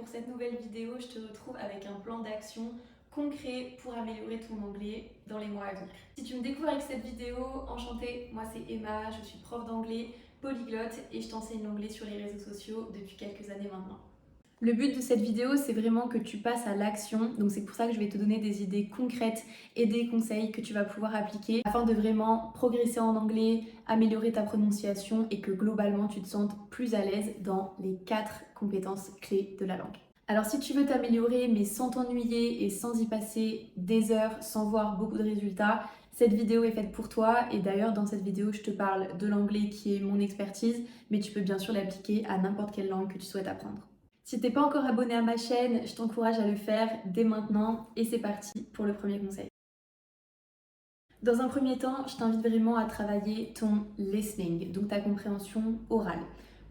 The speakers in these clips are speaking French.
pour cette nouvelle vidéo, je te retrouve avec un plan d'action concret pour améliorer ton anglais dans les mois à venir. Si tu me découvres avec cette vidéo, enchantée, moi c'est Emma, je suis prof d'anglais, polyglotte et je t'enseigne l'anglais sur les réseaux sociaux depuis quelques années maintenant. Le but de cette vidéo, c'est vraiment que tu passes à l'action, donc c'est pour ça que je vais te donner des idées concrètes et des conseils que tu vas pouvoir appliquer afin de vraiment progresser en anglais, améliorer ta prononciation et que globalement tu te sentes plus à l'aise dans les 4 compétences clés de la langue. Alors si tu veux t'améliorer mais sans t'ennuyer et sans y passer des heures, sans voir beaucoup de résultats, cette vidéo est faite pour toi et d'ailleurs dans cette vidéo je te parle de l'anglais qui est mon expertise, mais tu peux bien sûr l'appliquer à n'importe quelle langue que tu souhaites apprendre. Si t'es pas encore abonné à ma chaîne, je t'encourage à le faire dès maintenant et c'est parti pour le premier conseil. Dans un premier temps, je t'invite vraiment à travailler ton listening, donc ta compréhension orale.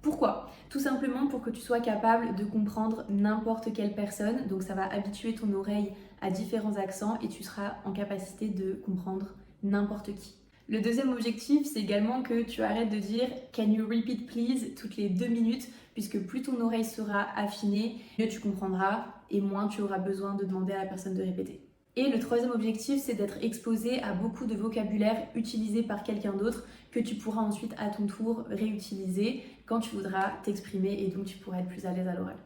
Pourquoi? Tout simplement pour que tu sois capable de comprendre n'importe quelle personne, donc ça va habituer ton oreille à différents accents et tu seras en capacité de comprendre n'importe qui. Le deuxième objectif, c'est également que tu arrêtes de dire "Can you repeat please" toutes les 2 minutes, puisque plus ton oreille sera affinée, mieux tu comprendras et moins tu auras besoin de demander à la personne de répéter. Et le troisième objectif, c'est d'être exposé à beaucoup de vocabulaire utilisé par quelqu'un d'autre que tu pourras ensuite à ton tour réutiliser quand tu voudras t'exprimer et donc tu pourras être plus à l'aise à l'oral.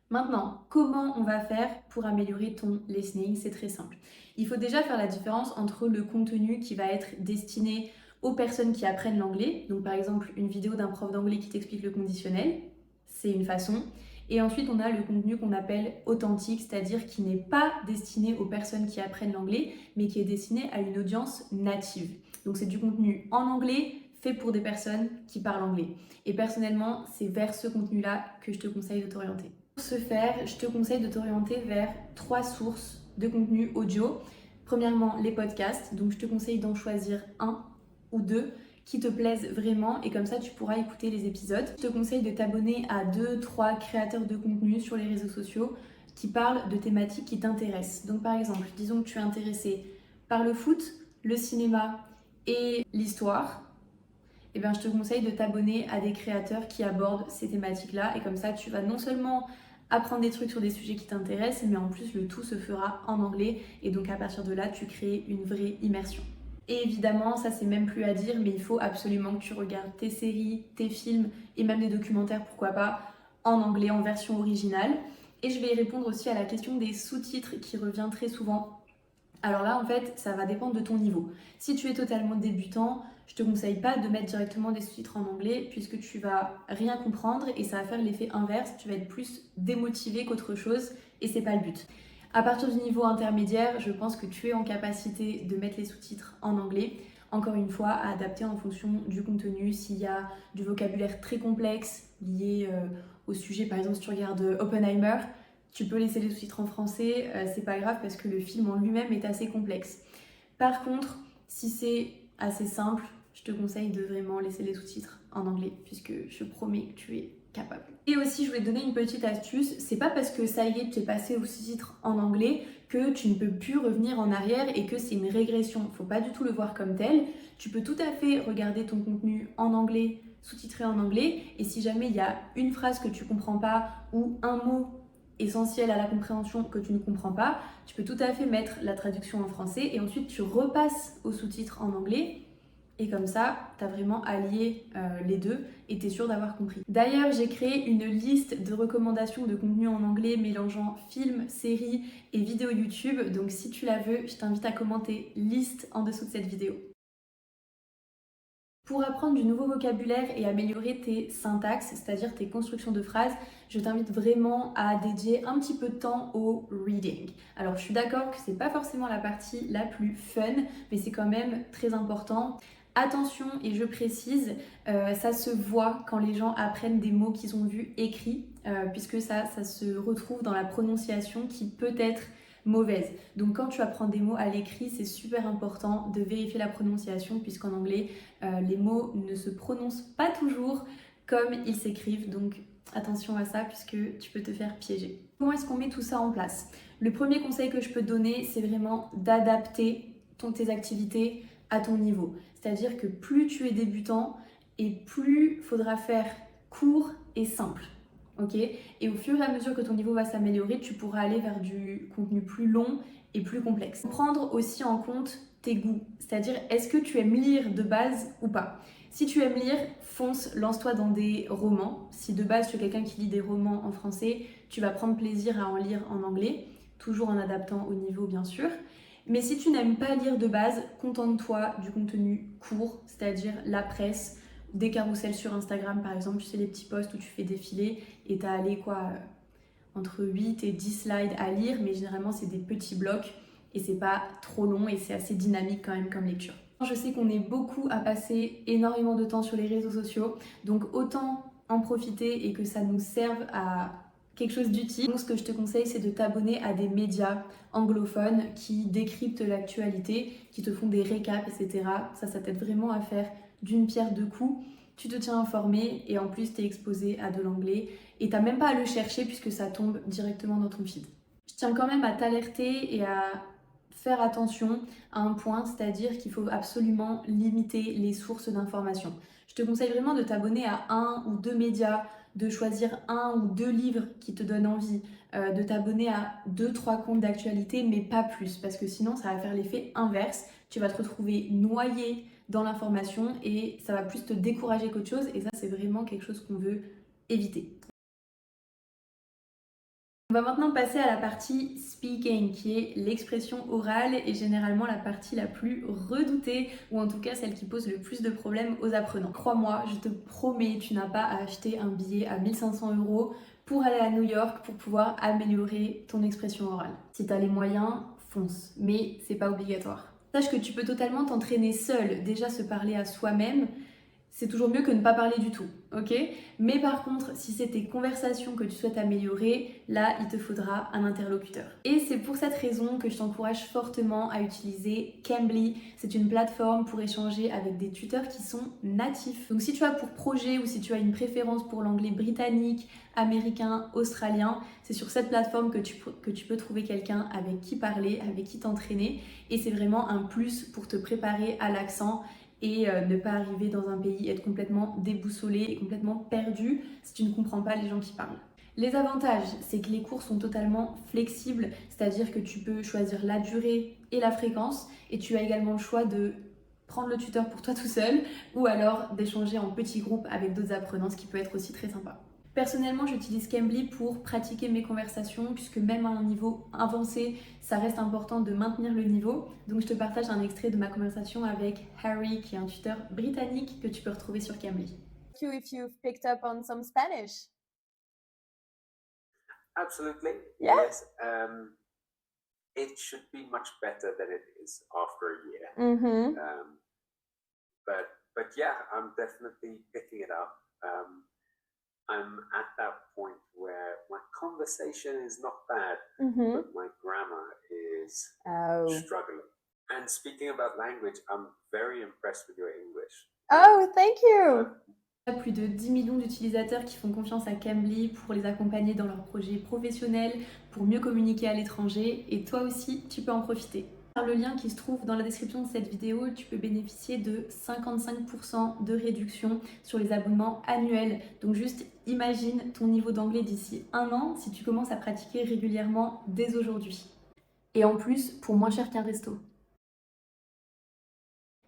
Maintenant, comment on va faire pour améliorer ton listening? C'est très simple. Il faut déjà faire la différence entre le contenu qui va être destiné aux personnes qui apprennent l'anglais, donc par exemple une vidéo d'un prof d'anglais qui t'explique le conditionnel, c'est une façon. Et ensuite, on a le contenu qu'on appelle authentique, c'est-à-dire qui n'est pas destiné aux personnes qui apprennent l'anglais, mais qui est destiné à une audience native. Donc c'est du contenu en anglais fait pour des personnes qui parlent anglais. Et personnellement, c'est vers ce contenu-là que je te conseille de t'orienter. Pour ce faire, je te conseille de t'orienter vers 3 sources de contenu audio. Premièrement, les podcasts, donc je te conseille d'en choisir un ou deux qui te plaisent vraiment et comme ça tu pourras écouter les épisodes. Je te conseille de t'abonner à 2-3 créateurs de contenu sur les réseaux sociaux qui parlent de thématiques qui t'intéressent. Donc par exemple, disons que tu es intéressé par le foot, le cinéma et l'histoire. Eh bien, je te conseille de t'abonner à des créateurs qui abordent ces thématiques-là et comme ça tu vas non seulement apprendre des trucs sur des sujets qui t'intéressent, mais en plus le tout se fera en anglais et donc à partir de là tu crées une vraie immersion. Et évidemment, ça c'est même plus à dire, mais il faut absolument que tu regardes tes séries, tes films et même des documentaires, pourquoi pas, en anglais, en version originale. Et je vais répondre aussi à la question des sous-titres qui revient très souvent. Alors là, en fait, ça va dépendre de ton niveau. Si tu es totalement débutant, je te conseille pas de mettre directement des sous-titres en anglais puisque tu vas rien comprendre et ça va faire l'effet inverse. Tu vas être plus démotivé qu'autre chose et c'est pas le but. À partir du niveau intermédiaire, je pense que tu es en capacité de mettre les sous-titres en anglais. Encore une fois, à adapter en fonction du contenu. S'il y a du vocabulaire très complexe lié au sujet, par exemple, si tu regardes Oppenheimer, tu peux laisser les sous-titres en français, c'est pas grave parce que le film en lui-même est assez complexe. Par contre, si c'est assez simple, je te conseille de vraiment laisser les sous-titres en anglais puisque je promets que tu es capable. Et aussi, je voulais te donner une petite astuce, c'est pas parce que ça y est, tu es passé aux sous-titres en anglais que tu ne peux plus revenir en arrière et que c'est une régression. Faut pas du tout le voir comme tel. Tu peux tout à fait regarder ton contenu en anglais, sous-titré en anglais, et si jamais il y a une phrase que tu comprends pas ou un mot essentiel à la compréhension que tu ne comprends pas, tu peux tout à fait mettre la traduction en français et ensuite tu repasses aux sous-titres en anglais et comme ça, tu as vraiment allié les deux et tu es sûr d'avoir compris. D'ailleurs, j'ai créé une liste de recommandations de contenu en anglais mélangeant films, séries et vidéos YouTube, donc si tu la veux, je t'invite à commenter liste en dessous de cette vidéo. Pour apprendre du nouveau vocabulaire et améliorer tes syntaxes, c'est-à-dire tes constructions de phrases, je t'invite vraiment à dédier un petit peu de temps au reading. Alors je suis d'accord que c'est pas forcément la partie la plus fun, mais c'est quand même très important. Attention, et je précise, ça se voit quand les gens apprennent des mots qu'ils ont vus écrits, puisque ça se retrouve dans la prononciation qui peut être mauvaise. Donc quand tu apprends des mots à l'écrit, c'est super important de vérifier la prononciation, puisqu'en anglais, les mots ne se prononcent pas toujours comme ils s'écrivent. Donc attention à ça, puisque tu peux te faire piéger. Comment est-ce qu'on met tout ça en place? Le premier conseil que je peux te donner, c'est vraiment d'adapter tes activités à ton niveau. C'est-à-dire que plus tu es débutant et plus il faudra faire court et simple. ok? Et au fur et à mesure que ton niveau va s'améliorer, tu pourras aller vers du contenu plus long et plus complexe. Prendre aussi en compte tes goûts, c'est-à-dire est-ce que tu aimes lire de base ou pas? Si tu aimes lire, fonce, lance-toi dans des romans. Si de base tu es quelqu'un qui lit des romans en français, tu vas prendre plaisir à en lire en anglais, toujours en adaptant au niveau bien sûr. Mais si tu n'aimes pas lire de base, contente-toi du contenu court, c'est-à-dire la presse, des carousels sur Instagram par exemple, tu sais les petits posts où tu fais défiler et t'as allé entre 8 et 10 slides à lire, mais généralement c'est des petits blocs et c'est pas trop long et c'est assez dynamique quand même comme lecture. Je sais qu'on est beaucoup à passer énormément de temps sur les réseaux sociaux, donc autant en profiter et que ça nous serve à quelque chose d'utile. Donc ce que je te conseille, c'est de t'abonner à des médias anglophones qui décryptent l'actualité, qui te font des récaps, etc. Ça t'aide vraiment à faire d'une pierre deux coups. Tu te tiens informé et en plus tu es exposé à de l'anglais et t'as même pas à le chercher puisque ça tombe directement dans ton feed. Je tiens quand même à t'alerter et à faire attention à un point, c'est-à-dire qu'il faut absolument limiter les sources d'informations. Je te conseille vraiment de t'abonner à un ou deux médias, de choisir un ou deux livres qui te donnent envie, de t'abonner à deux, trois comptes d'actualité, mais pas plus, parce que sinon ça va faire l'effet inverse. Tu vas te retrouver noyé dans l'information et ça va plus te décourager qu'autre chose, et ça c'est vraiment quelque chose qu'on veut éviter. On va maintenant passer à la partie speaking, qui est l'expression orale et généralement la partie la plus redoutée, ou en tout cas celle qui pose le plus de problèmes aux apprenants. Crois-moi, je te promets, tu n'as pas à acheter un billet à 1500 € pour aller à New York pour pouvoir améliorer ton expression orale. Si tu as les moyens, fonce, mais c'est pas obligatoire. Sache que tu peux totalement t'entraîner seul, déjà se parler à soi-même. C'est toujours mieux que ne pas parler du tout, ok? Mais par contre, si c'est tes conversations que tu souhaites améliorer, là, il te faudra un interlocuteur. Et c'est pour cette raison que je t'encourage fortement à utiliser Cambly. C'est une plateforme pour échanger avec des tuteurs qui sont natifs. Donc si tu as pour projet ou si tu as une préférence pour l'anglais britannique, américain, australien, c'est sur cette plateforme que tu peux trouver quelqu'un avec qui parler, avec qui t'entraîner. Et c'est vraiment un plus pour te préparer à l'accent et ne pas arriver dans un pays, être complètement déboussolé et complètement perdu si tu ne comprends pas les gens qui parlent. Les avantages, c'est que les cours sont totalement flexibles, c'est-à-dire que tu peux choisir la durée et la fréquence et tu as également le choix de prendre le tuteur pour toi tout seul ou alors d'échanger en petits groupes avec d'autres apprenants, ce qui peut être aussi très sympa. Personnellement, j'utilise Cambly pour pratiquer mes conversations puisque même à un niveau avancé, ça reste important de maintenir le niveau. Donc je te partage un extrait de ma conversation avec Harry, qui est un tuteur britannique que tu peux retrouver sur Cambly. If you've picked up on some Spanish. Absolutely. Yeah. Yes. It should be much better than it is after a year. Mm-hmm. But yeah, I'm definitely picking it up. I'm at that point where my conversation is not bad, but my grammar is struggling. And speaking about language, I'm very impressed with your English. Oh, thank you. Il y a plus de 10 millions d'utilisateurs qui font confiance à Cambly pour les accompagner dans leurs projets professionnels, pour mieux communiquer à l'étranger, et toi aussi, tu peux en profiter. Par le lien qui se trouve dans la description de cette vidéo, tu peux bénéficier de 55% de réduction sur les abonnements annuels. Donc juste imagine ton niveau d'anglais d'ici un an si tu commences à pratiquer régulièrement dès aujourd'hui. Et en plus, pour moins cher qu'un resto.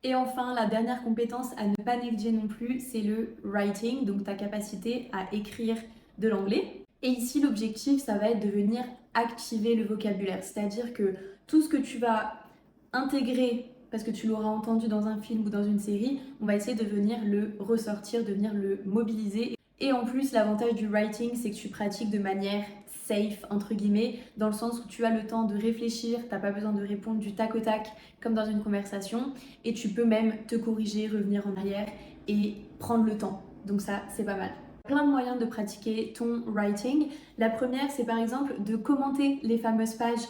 Et enfin, la dernière compétence à ne pas négliger non plus, c'est le writing, donc ta capacité à écrire de l'anglais. Et ici, l'objectif, ça va être de venir activer le vocabulaire, c'est-à-dire que tout ce que tu vas intégrer, parce que tu l'auras entendu dans un film ou dans une série, on va essayer de venir le ressortir, de venir le mobiliser. Et en plus, l'avantage du writing, c'est que tu pratiques de manière safe, entre guillemets, dans le sens où tu as le temps de réfléchir, t'as pas besoin de répondre du tac au tac, comme dans une conversation, et tu peux même te corriger, revenir en arrière et prendre le temps. Donc ça, c'est pas mal. Plein de moyens de pratiquer ton writing. La première, c'est par exemple de commenter les fameuses pages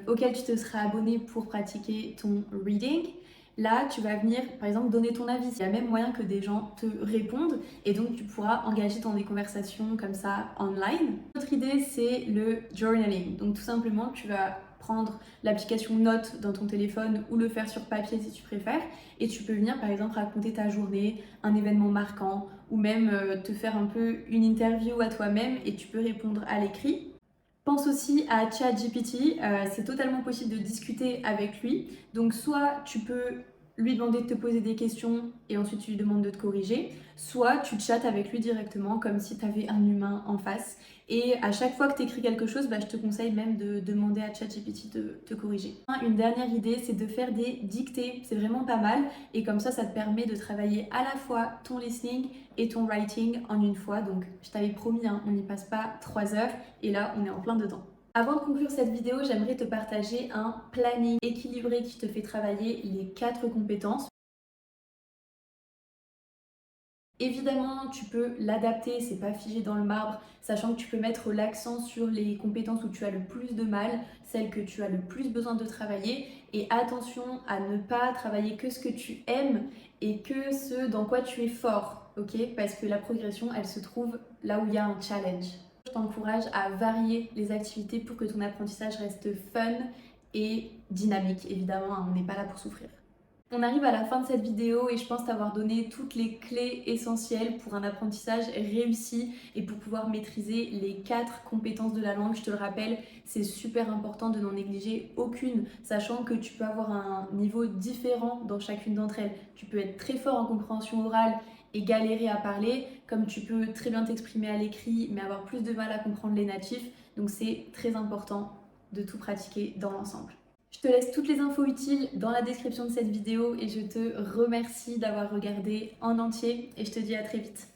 auxquelles tu te seras abonné pour pratiquer ton reading. Là, tu vas venir, par exemple, donner ton avis. Il y a même moyen que des gens te répondent et donc tu pourras engager dans des conversations comme ça online. L'autre idée, c'est le journaling. Donc tout simplement, tu vas prendre l'application Notes dans ton téléphone ou le faire sur papier si tu préfères et tu peux venir, par exemple, raconter ta journée, un événement marquant ou même te faire un peu une interview à toi-même et tu peux répondre à l'écrit. Pense aussi à ChatGPT, c'est totalement possible de discuter avec lui. Donc soit tu peux lui demander de te poser des questions et ensuite tu lui demandes de te corriger, soit tu chattes avec lui directement comme si tu avais un humain en face. Et à chaque fois que tu écris quelque chose, je te conseille même de demander à ChatGPT de te corriger. Une dernière idée, c'est de faire des dictées. C'est vraiment pas mal et comme ça te permet de travailler à la fois ton listening et ton writing en une fois. Donc je t'avais promis, on n'y passe pas 3 heures et là on est en plein dedans. Avant de conclure cette vidéo, j'aimerais te partager un planning équilibré qui te fait travailler les 4 compétences. Évidemment, tu peux l'adapter, c'est pas figé dans le marbre, sachant que tu peux mettre l'accent sur les compétences où tu as le plus de mal, celles que tu as le plus besoin de travailler. Et attention à ne pas travailler que ce que tu aimes et que ce dans quoi tu es fort, ok? Parce que la progression, elle se trouve là où il y a un challenge. Je t'encourage à varier les activités pour que ton apprentissage reste fun et dynamique. Évidemment, on n'est pas là pour souffrir. On arrive à la fin de cette vidéo et je pense t'avoir donné toutes les clés essentielles pour un apprentissage réussi et pour pouvoir maîtriser les 4 compétences de la langue. Je te le rappelle, c'est super important de n'en négliger aucune, sachant que tu peux avoir un niveau différent dans chacune d'entre elles. Tu peux être très fort en compréhension orale et galérer à parler, comme tu peux très bien t'exprimer à l'écrit mais avoir plus de mal à comprendre les natifs. Donc c'est très important de tout pratiquer dans l'ensemble. Je te laisse toutes les infos utiles dans la description de cette vidéo et je te remercie d'avoir regardé en entier et je te dis à très vite.